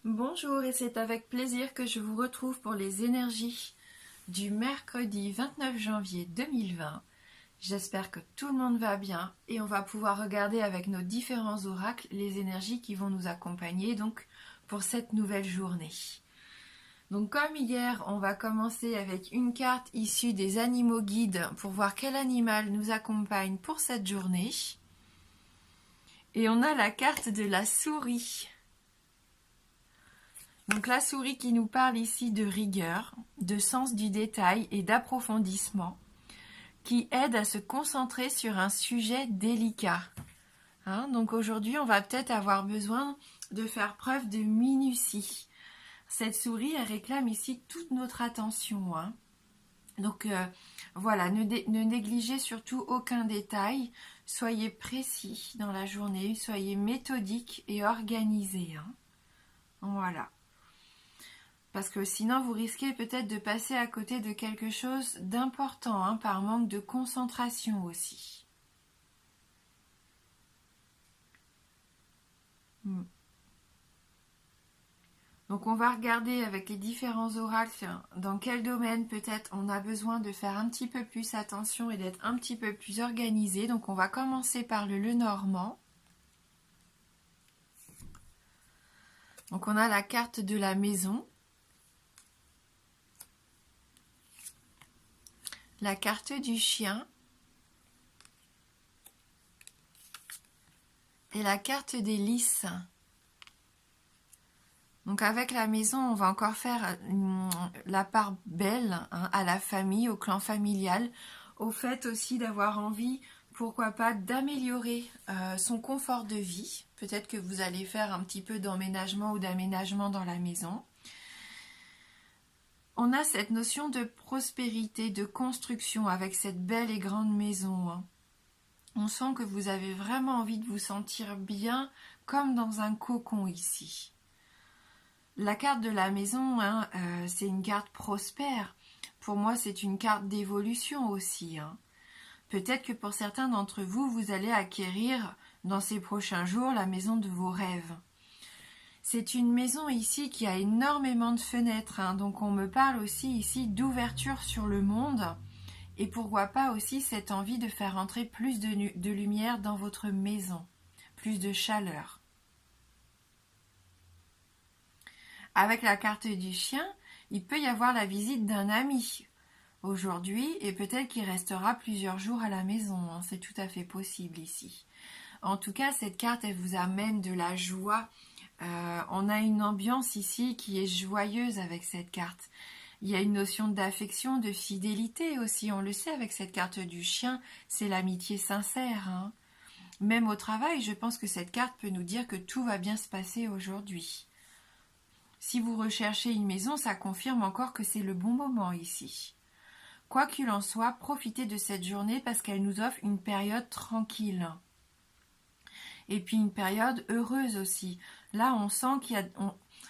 Bonjour et c'est avec plaisir que je vous retrouve pour les énergies du mercredi 29 janvier 2020. J'espère que tout le monde va bien et on va pouvoir regarder avec nos différents oracles les énergies qui vont nous accompagner donc pour cette nouvelle journée. Donc comme hier, on va commencer avec une carte issue des animaux guides pour voir quel animal nous accompagne pour cette journée. Et on a la carte de la souris. Donc la souris qui nous parle ici de rigueur, de sens du détail et d'approfondissement, qui aide à se concentrer sur un sujet délicat. Donc aujourd'hui, on va peut-être avoir besoin de faire preuve de minutie. Cette souris, elle réclame ici toute notre attention. Donc voilà, ne négligez surtout aucun détail. Soyez précis dans la journée, soyez méthodique et organisé. Voilà. Parce que sinon, vous risquez peut-être de passer à côté de quelque chose d'important, par manque de concentration aussi. Donc on va regarder avec les différents oracles dans quel domaine peut-être on a besoin de faire un petit peu plus attention et d'être un petit peu plus organisé. Donc on va commencer par le Lenormand. Donc on a la carte de la maison. La carte du chien. Et la carte des lys. Donc avec la maison, on va encore faire la part belle à la famille, au clan familial, au fait aussi d'avoir envie, pourquoi pas, d'améliorer son confort de vie. Peut-être que vous allez faire un petit peu d'emménagement ou d'aménagement dans la maison. On a cette notion de prospérité, de construction avec cette belle et grande maison. On sent que vous avez vraiment envie de vous sentir bien, comme dans un cocon ici. La carte de la maison, c'est une carte prospère. Pour moi, c'est une carte d'évolution aussi. Peut-être que pour certains d'entre vous, vous allez acquérir dans ces prochains jours la maison de vos rêves. C'est une maison ici qui a énormément de fenêtres. Donc on me parle aussi ici d'ouverture sur le monde. Et pourquoi pas aussi cette envie de faire entrer plus de lumière dans votre maison. Plus de chaleur. Avec la carte du chien, il peut y avoir la visite d'un ami aujourd'hui et peut-être qu'il restera plusieurs jours à la maison. C'est tout à fait possible ici. En tout cas, cette carte, elle vous amène de la joie. On a une ambiance ici qui est joyeuse avec cette carte. Il y a une notion d'affection, de fidélité aussi. On le sait avec cette carte du chien, c'est l'amitié sincère. Même au travail, je pense que cette carte peut nous dire que tout va bien se passer aujourd'hui. Si vous recherchez une maison, ça confirme encore que c'est le bon moment ici. Quoi qu'il en soit, profitez de cette journée parce qu'elle nous offre une période tranquille. Et puis une période heureuse aussi. Là, on sent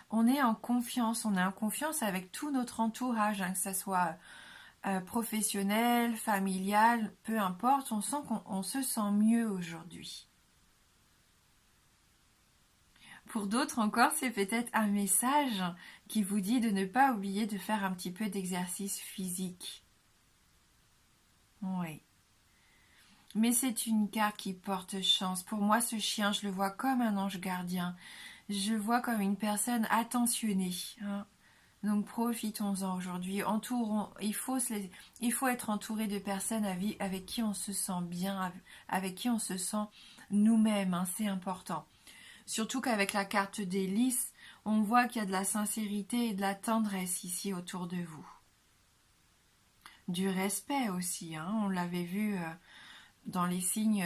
on est en confiance. On est en confiance avec tout notre entourage, que ce soit professionnel, familial, peu importe. On sent qu'on se sent mieux aujourd'hui. Pour d'autres encore, c'est peut-être un message qui vous dit de ne pas oublier de faire un petit peu d'exercice physique. Oui. Mais c'est une carte qui porte chance. Pour moi, ce chien, je le vois comme un ange gardien. Je le vois comme une personne attentionnée. Donc profitons-en aujourd'hui. Il faut être entouré de personnes avec qui on se sent bien, avec qui on se sent nous-mêmes. C'est important. Surtout qu'avec la carte des lys, on voit qu'il y a de la sincérité et de la tendresse ici autour de vous. Du respect aussi, on l'avait vu dans les signes,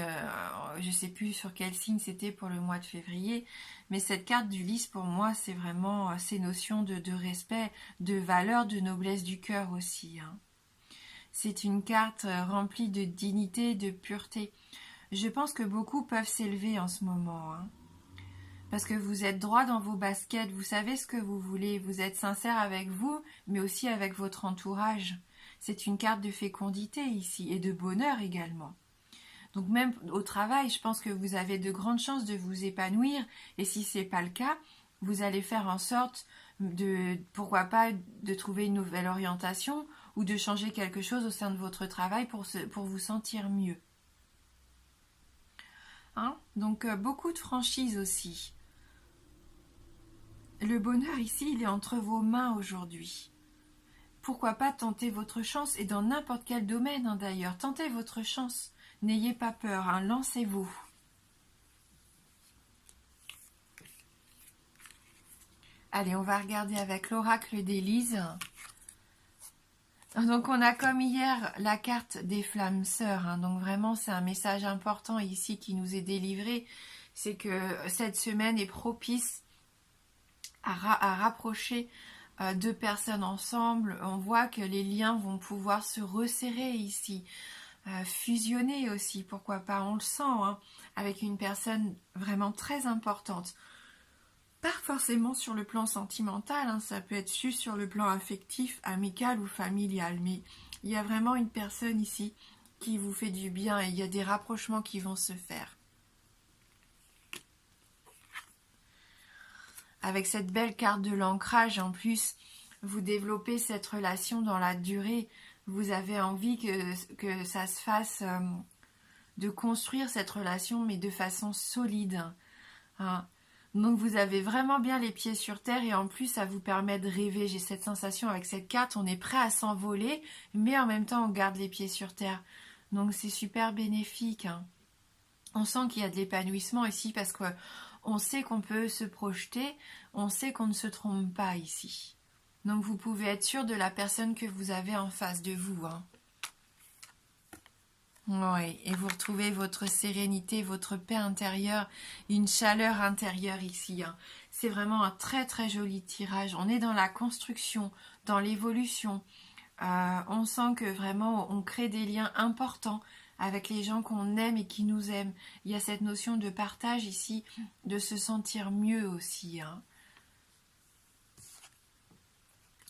je ne sais plus sur quel signe c'était pour le mois de février, mais cette carte du lys pour moi c'est vraiment ces notions de respect, de valeur, de noblesse du cœur aussi. C'est une carte remplie de dignité, de pureté. Je pense que beaucoup peuvent s'élever en ce moment. Parce que vous êtes droit dans vos baskets, vous savez ce que vous voulez, vous êtes sincère avec vous, mais aussi avec votre entourage. C'est une carte de fécondité ici, et de bonheur également. Donc même au travail, je pense que vous avez de grandes chances de vous épanouir, et si ce n'est pas le cas, vous allez faire en sorte de, pourquoi pas, de trouver une nouvelle orientation ou de changer quelque chose au sein de votre travail pour vous sentir mieux. Hein? Donc beaucoup de franchise aussi. Le bonheur ici, il est entre vos mains aujourd'hui. Pourquoi pas tenter votre chance, et dans n'importe quel domaine hein, d'ailleurs, tentez votre chance. N'ayez pas peur, hein, lancez-vous. Allez, on va regarder avec l'oracle d'Élise. Donc on a comme hier la carte des flammes sœurs. Hein, donc vraiment c'est un message important ici qui nous est délivré. C'est que cette semaine est propice à rapprocher deux personnes ensemble. On voit que les liens vont pouvoir se resserrer ici. Fusionner aussi, pourquoi pas, on le sent, hein, avec une personne vraiment très importante. Pas forcément sur le plan sentimental, hein, ça peut être juste sur le plan affectif, amical ou familial, mais il y a vraiment une personne ici qui vous fait du bien et il y a des rapprochements qui vont se faire. Avec cette belle carte de l'ancrage, en plus, vous développez cette relation dans la durée. Vous avez envie que ça se fasse, de construire cette relation, mais de façon solide. Hein. Donc vous avez vraiment bien les pieds sur terre et en plus ça vous permet de rêver. J'ai cette sensation avec cette carte, on est prêt à s'envoler, mais en même temps on garde les pieds sur terre. Donc c'est super bénéfique. Hein. On sent qu'il y a de l'épanouissement ici parce qu'on sait qu'on peut se projeter, on sait qu'on ne se trompe pas ici. Donc vous pouvez être sûr de la personne que vous avez en face de vous. Hein. Oui, et vous retrouvez votre sérénité, votre paix intérieure, une chaleur intérieure ici. Hein. C'est vraiment un très très joli tirage. On est dans la construction, dans l'évolution. On sent que vraiment on crée des liens importants avec les gens qu'on aime et qui nous aiment. Il y a cette notion de partage ici, de se sentir mieux aussi. Hein.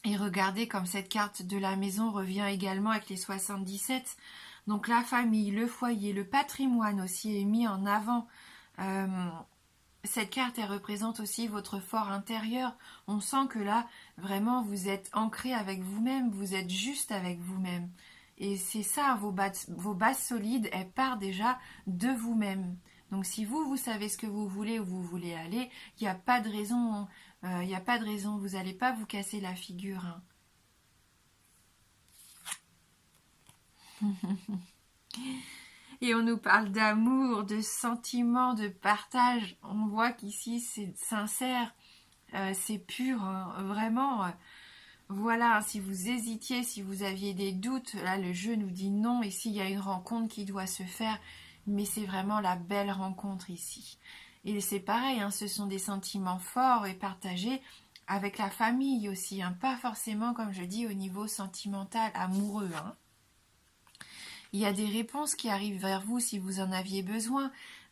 Et regardez comme cette carte de la maison revient également avec les 77. Donc la famille, le foyer, le patrimoine aussi est mis en avant. Cette carte, elle représente aussi votre fort intérieur. On sent que là, vraiment, vous êtes ancré avec vous-même, vous êtes juste avec vous-même. Et c'est ça, vos bases solides, elles partent déjà de vous-même. Donc si vous savez ce que vous voulez, où vous voulez aller, il n'y a pas de raison, vous n'allez pas vous casser la figure. Hein. Et on nous parle d'amour, de sentiments, de partage. On voit qu'ici c'est sincère, c'est pur, hein, vraiment. Voilà, si vous hésitiez, si vous aviez des doutes, là le jeu nous dit non. Ici il y a une rencontre qui doit se faire, mais c'est vraiment la belle rencontre ici. Et c'est pareil, hein, ce sont des sentiments forts et partagés avec la famille aussi, hein, pas forcément comme je dis au niveau sentimental, amoureux. Hein. Il y a des réponses qui arrivent vers vous si vous en aviez besoin.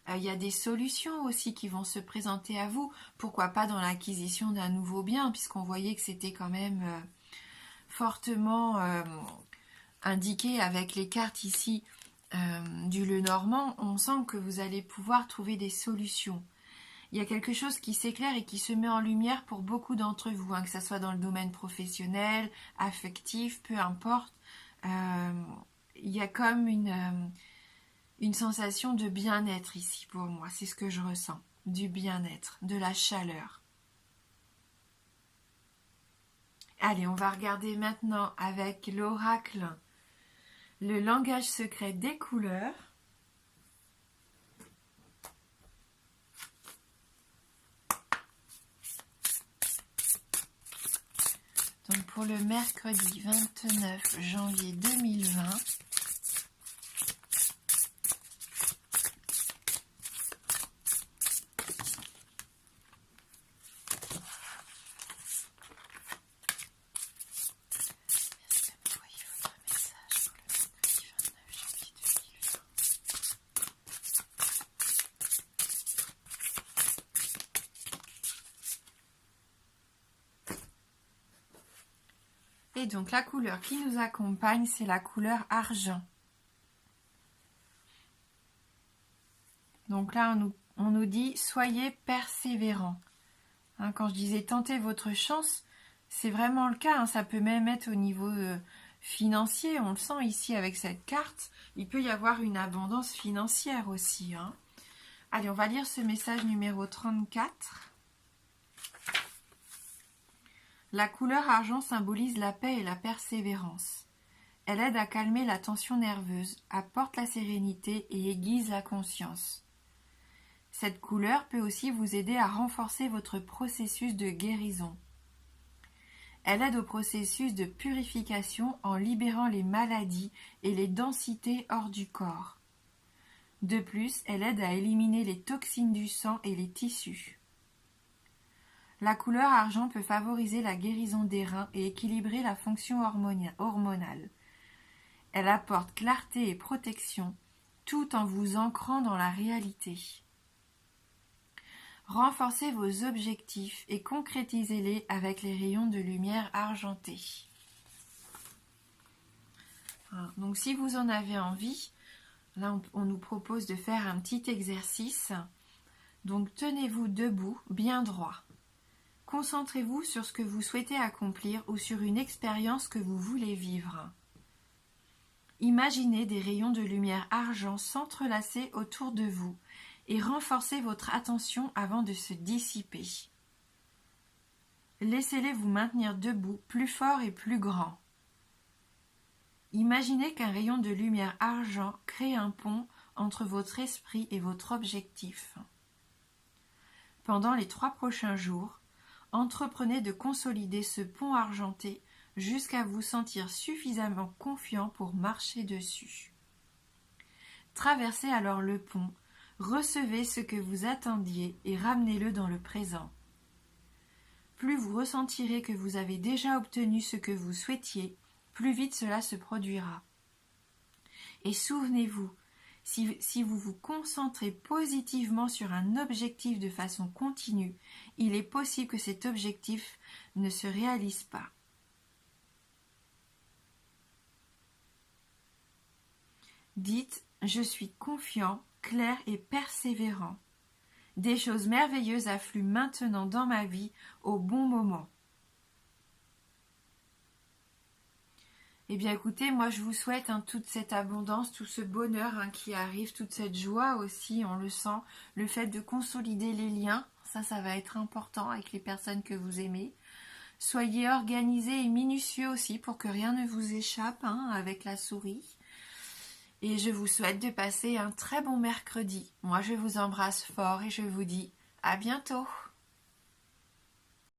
Il y a des solutions aussi qui vont se présenter à vous. Pourquoi pas dans l'acquisition d'un nouveau bien, puisqu'on voyait que c'était quand même fortement indiqué avec les cartes ici du Lenormand. On sent que vous allez pouvoir trouver des solutions. Il y a quelque chose qui s'éclaire et qui se met en lumière pour beaucoup d'entre vous, hein, que ce soit dans le domaine professionnel, affectif, peu importe. Il y a comme une sensation de bien-être ici pour moi. C'est ce que je ressens. Du bien-être, de la chaleur. Allez, on va regarder maintenant avec l'oracle le langage secret des couleurs. Donc pour le mercredi 29 janvier 2020, et donc la couleur qui nous accompagne, c'est la couleur argent. Donc là, on nous dit « Soyez persévérants ». Hein, quand je disais tenter votre chance, c'est vraiment le cas. Hein, ça peut même être au niveau financier. On le sent ici avec cette carte. Il peut y avoir une abondance financière aussi. Hein. Allez, on va lire ce message numéro 34. La couleur argent symbolise la paix et la persévérance. Elle aide à calmer la tension nerveuse, apporte la sérénité et aiguise la conscience. Cette couleur peut aussi vous aider à renforcer votre processus de guérison. Elle aide au processus de purification en libérant les maladies et les densités hors du corps. De plus, elle aide à éliminer les toxines du sang et les tissus. La couleur argent peut favoriser la guérison des reins et équilibrer la fonction hormonale. Elle apporte clarté et protection, tout en vous ancrant dans la réalité. Renforcez vos objectifs et concrétisez-les avec les rayons de lumière argentée. Donc si vous en avez envie, là on nous propose de faire un petit exercice. Donc tenez-vous debout, bien droit. Concentrez-vous sur ce que vous souhaitez accomplir ou sur une expérience que vous voulez vivre. Imaginez des rayons de lumière argent s'entrelacer autour de vous et renforcez votre attention avant de se dissiper. Laissez-les vous maintenir debout, plus fort et plus grand. Imaginez qu'un rayon de lumière argent crée un pont entre votre esprit et votre objectif. Pendant les 3 prochains jours, entreprenez de consolider ce pont argenté jusqu'à vous sentir suffisamment confiant pour marcher dessus. Traversez alors le pont, recevez ce que vous attendiez et ramenez-le dans le présent. Plus vous ressentirez que vous avez déjà obtenu ce que vous souhaitiez, plus vite cela se produira. Et souvenez-vous, si vous vous concentrez positivement sur un objectif de façon continue, il est possible que cet objectif ne se réalise pas. Dites « Je suis confiant, clair et persévérant. Des choses merveilleuses affluent maintenant dans ma vie au bon moment. » Eh bien écoutez, moi je vous souhaite toute cette abondance, tout ce bonheur qui arrive, toute cette joie aussi, on le sent, le fait de consolider les liens, ça va être important avec les personnes que vous aimez. Soyez organisés et minutieux aussi pour que rien ne vous échappe avec la souris. Et je vous souhaite de passer un très bon mercredi. Moi je vous embrasse fort et je vous dis à bientôt.